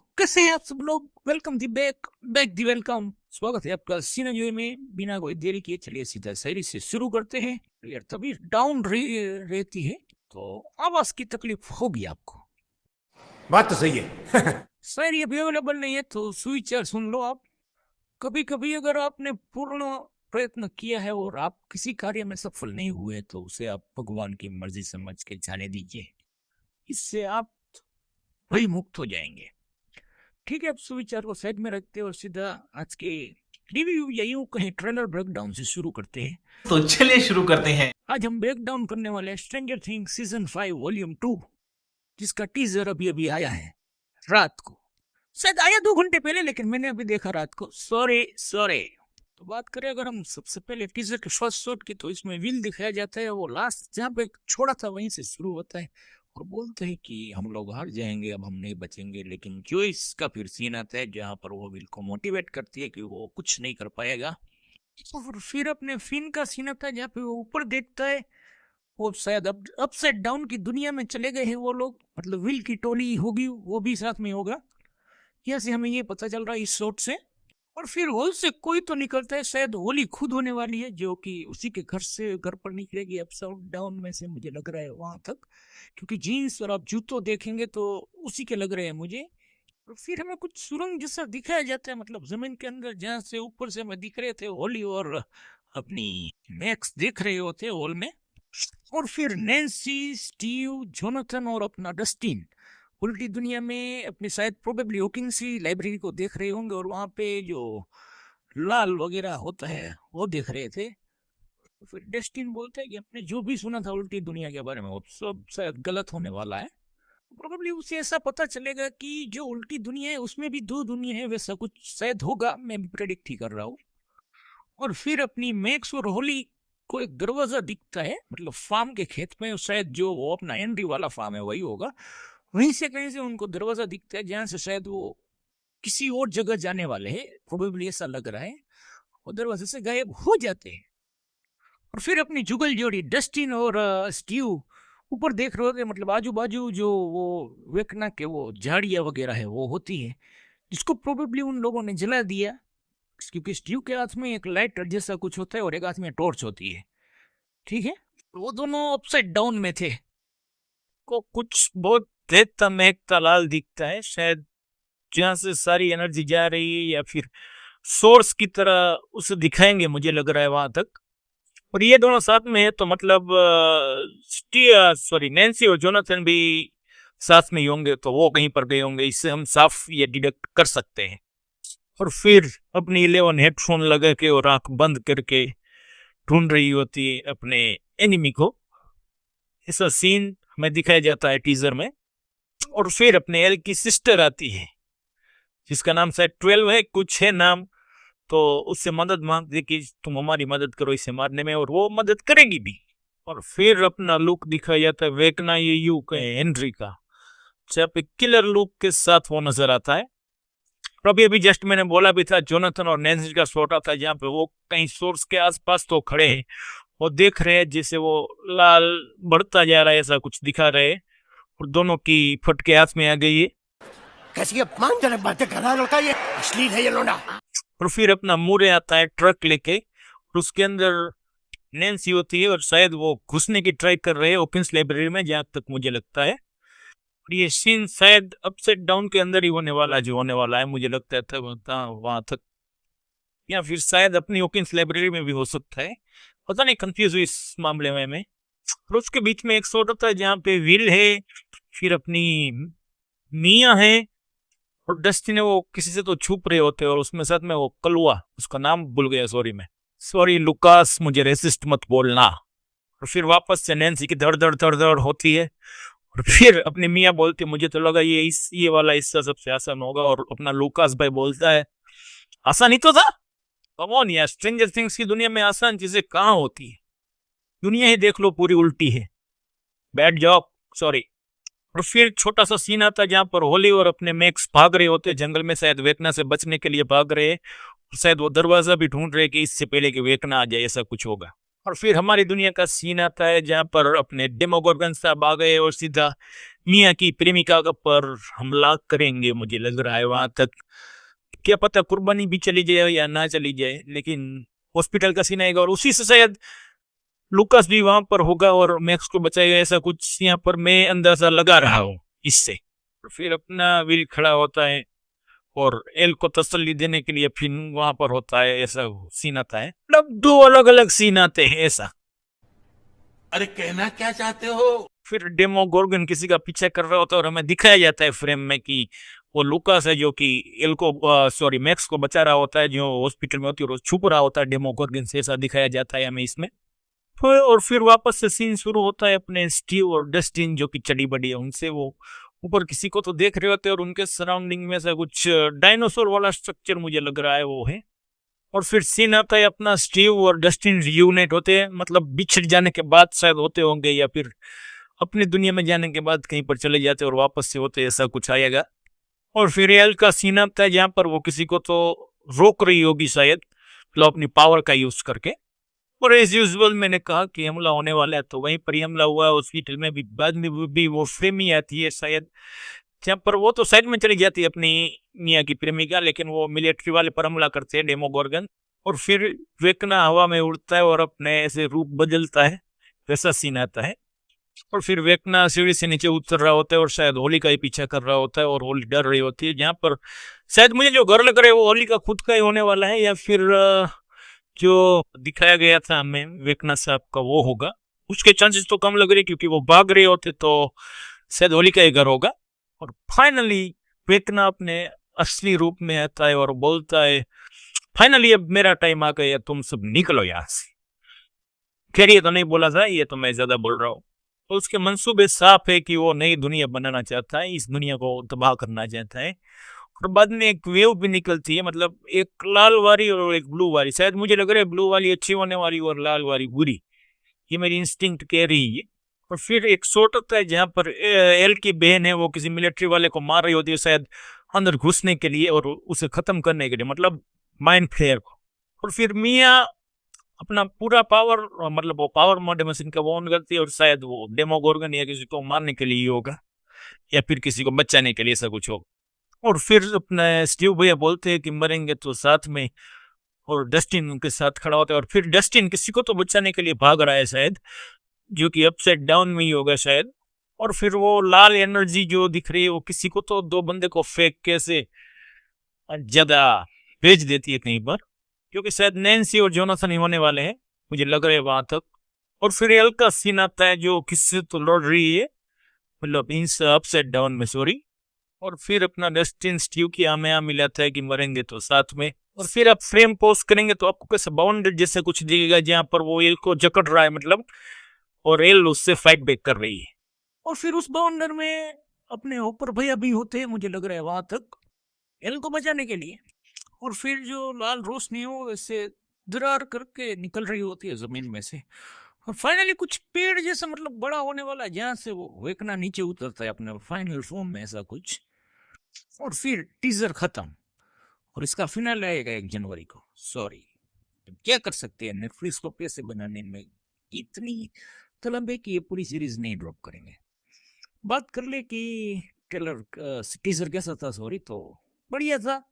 कैसे हैं आप सब लोग। Welcome the back back the welcome. स्वागत है आपका सीनाजोई में। बिना कोई देरी किए चलिए सीधा शायरी से शुरू करते हैं। यार तभी डाउन रहती है तो आवाज की तकलीफ होगी आपको। बात तो सही है। शायरी अभी अवेलेबल नहीं है तो सुविचार सुन लो आप। कभी कभी अगर आपने पूर्ण प्रयत्न किया है और आप किसी कार्य में सफल नहीं हुए तो उसे आप भगवान की मर्जी समझ के जाने दीजिए। इससे आप वही मुक्त हो जाएंगे। ठीक है, अब सुविचार को साइड में रखते हैं और सीधा आज के रिव्यू या यूं कहीं ट्रेलर ब्रेकडाउन से शुरू करते हैं। तो चलिए शुरू करते हैं। आज हम ब्रेकडाउन करने वाले हैं स्ट्रेंजर थिंग्स सीजन 5 वॉल्यूम 2, जिसका टीजर अभी अभी आया है रात को। शायद आया 2 घंटे पहले, लेकिन मैंने अभी देखा रात को। सॉरी। तो बात करें अगर हम सबसे पहले टीजर के फर्स्ट शॉट की, तो इसमें विल दिखाया जाता है। वो लास्ट जहाँ पे छोड़ा था वहीं से शुरू होता है और बोलते हैं कि हम लोग हार जाएंगे, अब हम नहीं बचेंगे। लेकिन जो इसका फिर सीन आता है जहाँ पर वो विल को मोटिवेट करती है कि वो कुछ नहीं कर पाएगा। और फिर अपने फिन का सीन आता है जहाँ पे वो ऊपर देखता है। वो शायद अब अपसाइड डाउन की दुनिया में चले गए हैं वो लोग, मतलब विल की टोली होगी, वो भी साथ में होगा। यहाँ हमें ये पता चल रहा है इस शॉट से। और फिर हॉल से कोई तो निकलता है, शायद होली खुद होने वाली है, जो कि उसी के घर से घर पर निकलेगी अपसाइड डाउन में से, मुझे लग रहा है वहां तक। क्योंकि जीन्स और आप जूतों देखेंगे तो उसी के लग रहे हैं मुझे। और फिर हमें कुछ सुरंग जैसा दिखाया जाता है, मतलब जमीन के अंदर, जहाँ से ऊपर से हमें दिख रहे थे होली और अपनी मैक्स देख रहे होते हॉल में। और फिर नैन्सी, स्टीव, जोनाथन और अपना डस्टिन उल्टी दुनिया में अपनी शायद प्रोबेबली हॉकिंसी लाइब्रेरी को देख रहे होंगे और वहां पे जो लाल वगैरह होता है वो देख रहे थे। तो फिर डेस्टिन बोलता है कि अपने जो भी सुना था उल्टी दुनिया के बारे में वो सब शायद गलत होने वाला है। प्रोबेबली उसे ऐसा पता चलेगा कि जो उल्टी दुनिया है उसमें भी 2 दुनिया है, वैसा कुछ शायद होगा। मैं भी प्रेडिक्ट ही कर रहा हूँ। और फिर अपनी मैक्स और होली को एक दरवाजा दिखता है, मतलब फार्म के खेत में, शायद जो वो अपना एंड्री वाला फार्म है वही होगा। वहीं से कहीं से उनको दरवाजा दिखता है जहां से शायद वो किसी और जगह जाने वाले हैं, प्रोबेबली ऐसा लग रहा है। और दरवाजे से गायब हो जाते हैं। और फिर अपनी जुगल जोड़ी डस्टिन और स्टीव ऊपर देख रहे होते हैं, मतलब आजू बाजू जो वो वेकना के वो झाड़ियाँ वगैरह है वो होती है, जिसको प्रोबेबली उन लोगों ने जला दिया। क्योंकि स्टीव के हाथ में एक लाइटर जैसा कुछ होता है और एक हाथ में टॉर्च होती है। ठीक है, वो दोनों अपसाइड डाउन में थे। को कुछ बहुत देखता महकता लाल दिखता है, शायद जहां से सारी एनर्जी जा रही है, या फिर सोर्स की तरह उसे दिखाएंगे, मुझे लग रहा है वहां तक। और ये दोनों साथ में है तो मतलब नैन्सी और जोनाथन भी साथ में ही होंगे, तो वो कहीं पर गए होंगे, इससे हम साफ ये डिडक्ट कर सकते हैं। और फिर अपनी 11 हेडफोन लगा के और आंख बंद करके ढूंढ रही होती है अपने एनिमी को। ऐसा सीन हमें दिखाया जाता है टीजर में। और फिर अपने एल की सिस्टर आती है, जिसका नाम शायद 12 है, कुछ है नाम। तो उससे मदद मांगती कि तुम हमारी मदद करो इसे मारने में, और वो मदद करेगी भी। और फिर अपना लुक दिखाया जाता है वेकना ये यू के हेनरी का, जहाँ पे किलर लुक के साथ वो नजर आता है। अभी अभी जस्ट मैंने बोला भी था जोनाथन और नैन्सी का शॉट आता है जहाँ पे वो कहीं सोर्स के आसपास तो खड़े हैं और देख रहे हैं जैसे वो लाल बढ़ता जा रहा है, ऐसा कुछ दिखा रहे हैं। और दोनों की फटके हाथ में आ गई है। कैसी अपमानजनक बातें कर रहा है लड़का, ये अश्लील है ये लोना। और फिर अपना मुरे आता है ट्रक लेके, और उसके अंदर नैन्सी होती है और शायद वो घुसने की ट्राई कर रहे हैं ओकिंस लाइब्रेरी में, जहाँ तक मुझे लगता है। और ये सीन शायद अपसाइड डाउन के अंदर ही होने वाला, जो होने वाला है मुझे लगता था वहां तक, या फिर शायद अपनी ओकिंस लाइब्रेरी में भी हो सकता है, पता नहीं, कंफ्यूज हुई इस मामले में मैं। और उसके बीच में एक शॉट होता है जहाँ पे विल है, फिर अपनी मिया है और डस्टिन है, वो किसी से तो छुप रहे होते हैं। और उसमें साथ में वो कलुआ, उसका नाम भूल गया, सॉरी लुकास, मुझे रेसिस्ट मत बोलना। और फिर वापस से नैन्सी की धड़ धड़ धड़ धड़ होती है। और फिर अपनी मियाँ बोलती है मुझे तो लगा ये वाला हिस्सा सबसे आसान होगा। और अपना लुकास भाई बोलता है आसान ही तो था। कम ऑन यार, स्ट्रेंजर थिंग्स की दुनिया में आसान चीजें कहाँ होती है, दुनिया ही देख लो पूरी उल्टी है। Bad job, sorry. और फिर छोटा सा सीन आता है जहाँ पर होली और अपने मैक्स भाग रहे होते हैं जंगल में, शायद वेकना से बचने के लिए भाग रहे हैं। शायद वो दरवाजा भी ढूंढ रहे कि इससे पहले कि वेकना आ जाए, ऐसा कुछ होगा। और फिर हमारी दुनिया का सीन आता है जहाँ पर अपने डेमोगोर्गन साहब आ गए और सीधा मिया की प्रेमिका पर हमला करेंगे, मुझे लग रहा है वहां तक। क्या पता कुर्बानी भी चली जाए या ना चली जाए, लेकिन हॉस्पिटल का सीन आएगा और उसी से शायद लुकास भी वहां पर होगा और मैक्स को बचाएगा, ऐसा कुछ यहाँ पर मैं अंदाजा लगा रहा हूँ इससे। फिर अपना विल खड़ा होता है और एल को तसल्ली देने के लिए फिर वहां पर होता है, ऐसा सीन आता है। मतलब दो अलग अलग सीन आते हैं ऐसा। अरे कहना क्या चाहते हो? फिर डेमो गोर्गन किसी का पीछा कर रहा होता है और हमें दिखाया जाता है फ्रेम में कि वो लुकास है जो कि एल को मैक्स को बचा रहा होता है, जो हॉस्पिटल में होती है और छुप रहा होता है डेमो गोर्गन से, ऐसा दिखाया जाता है हमें इसमें। और फिर वापस से सीन शुरू होता है अपने स्टीव और डस्टिन जो कि चड़ी बड़ी है उनसे, वो ऊपर किसी को तो देख रहे होते हैं और उनके सराउंडिंग में से कुछ डायनासोर वाला स्ट्रक्चर मुझे लग रहा है वो है। और फिर सीन आता है अपना स्टीव और डस्टिन रियूनाइट होते हैं, मतलब बिछड़ जाने के बाद शायद होते होंगे या फिर अपनी दुनिया में जाने के बाद कहीं पर चले जाते और वापस से होते, ऐसा कुछ आएगा। और फिर एल का सीन आता है जहां पर वो किसी को तो रोक रही होगी शायद, मतलब अपनी पावर का यूज करके। और एज यूजुअल मैंने कहा कि हमला होने वाला है, तो वहीं पर ही हमला हुआ। हॉस्पिटल में भी बाद में भी वो फ्रेम ही आती है शायद, जहाँ पर वो तो साइड में चली जाती है अपनी मिया की प्रेमिका, लेकिन वो मिलिट्री वाले पर हमला करते हैं डेमोगोर्गन। और फिर वेकना हवा में उड़ता है और अपने ऐसे रूप बदलता है, वैसा सीन आता है। और फिर वेकना सीढ़ी से नीचे उतर रहा होता है और शायद होली का ही पीछा कर रहा होता है और होली डर रही होती है, जहाँ पर शायद मुझे जो घर लग रहा है वो होली का खुद का ही होने वाला है, या फिर जो दिखाया गया था हमें वेकना साहब का वो होगा। उसके चांसेस तो कम लग रहे क्योंकि वो भाग रहे होते, तो शायद होली का ही घर होगा। और फाइनली वेकना अपने असली रूप में आता है और बोलता है फाइनली अब मेरा टाइम आ गया, तुम सब निकलो यहाँ से। खैर ये तो नहीं बोला था, ये तो मैं ज्यादा बोल रहा हूँ। तो उसके मंसूबे साफ है कि वो नई दुनिया बनाना चाहता है, इस दुनिया को तबाह करना चाहता है। और बाद में एक वेव भी निकलती है, मतलब एक लाल वाली और एक ब्लू वाली। शायद मुझे लग रहा है ब्लू वाली अच्छी होने वाली और लाल वाली बुरी, ये मेरी इंस्टिंक्ट कह रही है। और फिर एक शॉट होता है जहां पर एल की बहन है, वो किसी मिलिट्री वाले को मार रही होती है शायद अंदर घुसने के लिए और उसे खत्म करने के लिए, मतलब माइंड फ्लेयर को। और फिर मिया अपना पूरा पावर, मतलब वो पावर मोड मशीन का वो ऑन करती है और शायद वो डेमोगोर्गन या किसी को मारने के लिए ही होगा या फिर किसी को बचाने के लिए, ऐसा कुछ होगा। और फिर अपने स्टीव भैया बोलते हैं कि मरेंगे तो साथ में, और डस्टिन उनके साथ खड़ा होता है। और फिर डस्टिन किसी को तो बचाने के लिए भाग रहा है शायद, जो कि अपसाइड डाउन में ही होगा शायद। और फिर वो लाल एनर्जी जो दिख रही है वो किसी को तो दो बंदे को फेंक के से ज्यादा भेज देती है कहीं पर, क्योंकि शायद नैन्सी और जोनाथन ही होने वाले हैं, मुझे लग रहा है वहां तक। और फिर एल का सीन आता है जो किससे तो लड़ रही है, मतलब इन अपसाइड डाउन में, सॉरी। और फिर अपना डस्टिन स्टीव की आमें मिलाता है कि मरेंगे तो साथ में। और फिर आप फ्रेम पोस्ट करेंगे तो आपको कैसे बाउंडेड जैसे कुछ दिखेगा, जहां पर वो एल को जकड़ रहा है मतलब, और एल उससे फाइट बैक कर रही है। और फिर उस बाउंडर में अपने ऊपर भैया भी होते हैं, मुझे लग रहा है वहां तक एल को बचाने के लिए। और फिर जो लाल रोशनी हो वैसे दरार करके निकल रही होती है जमीन में से, और फाइनली कुछ पेड़ जैसा मतलब बड़ा होने वाला है, जहां से वो वेकना नीचे उतरता है अपने फाइनल फॉर्म में, ऐसा कुछ। और फिर टीजर खत्म और इसका फिनाले आएगा 1 जनवरी को। सॉरी, क्या कर सकते हैं, नेटफ्लिक्स को पैसे बनाने में इतनी तलब है कि ये पूरी सीरीज नहीं ड्रॉप करेंगे। बात कर ले कि ट्रेलर टीजर कैसा था, सॉरी, तो बढ़िया था।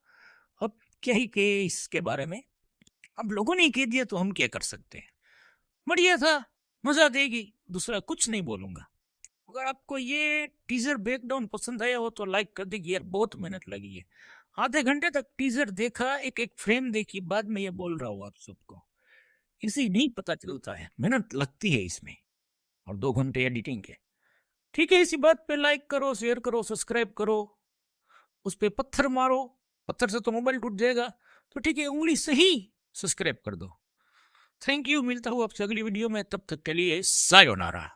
अब क्या ही कहे इसके बारे में, अब लोगों ने कह दिया तो हम क्या कर सकते हैं। बढ़िया था, मजा देगी, दूसरा कुछ नहीं बोलूंगा। अगर आपको ये टीजर ब्रेकडाउन पसंद आया हो तो लाइक कर दीजिए यार, बहुत मेहनत लगी है। आधे घंटे तक टीजर देखा, एक एक फ्रेम देखी, बाद में ये बोल रहा हूँ आप सबको। इसी नहीं पता चलता है, मेहनत लगती है इसमें, और 2 घंटे एडिटिंग के। ठीक है, इसी बात पे लाइक करो, शेयर करो, सब्सक्राइब करो, उस पे पत्थर मारो, पत्थर से तो मोबाइल टूट जाएगा, तो ठीक है उंगली से ही सब्सक्राइब कर दो। थैंक यू, मिलता हूँ आपसे अगली वीडियो में, तब तक के लिए सायोनारा।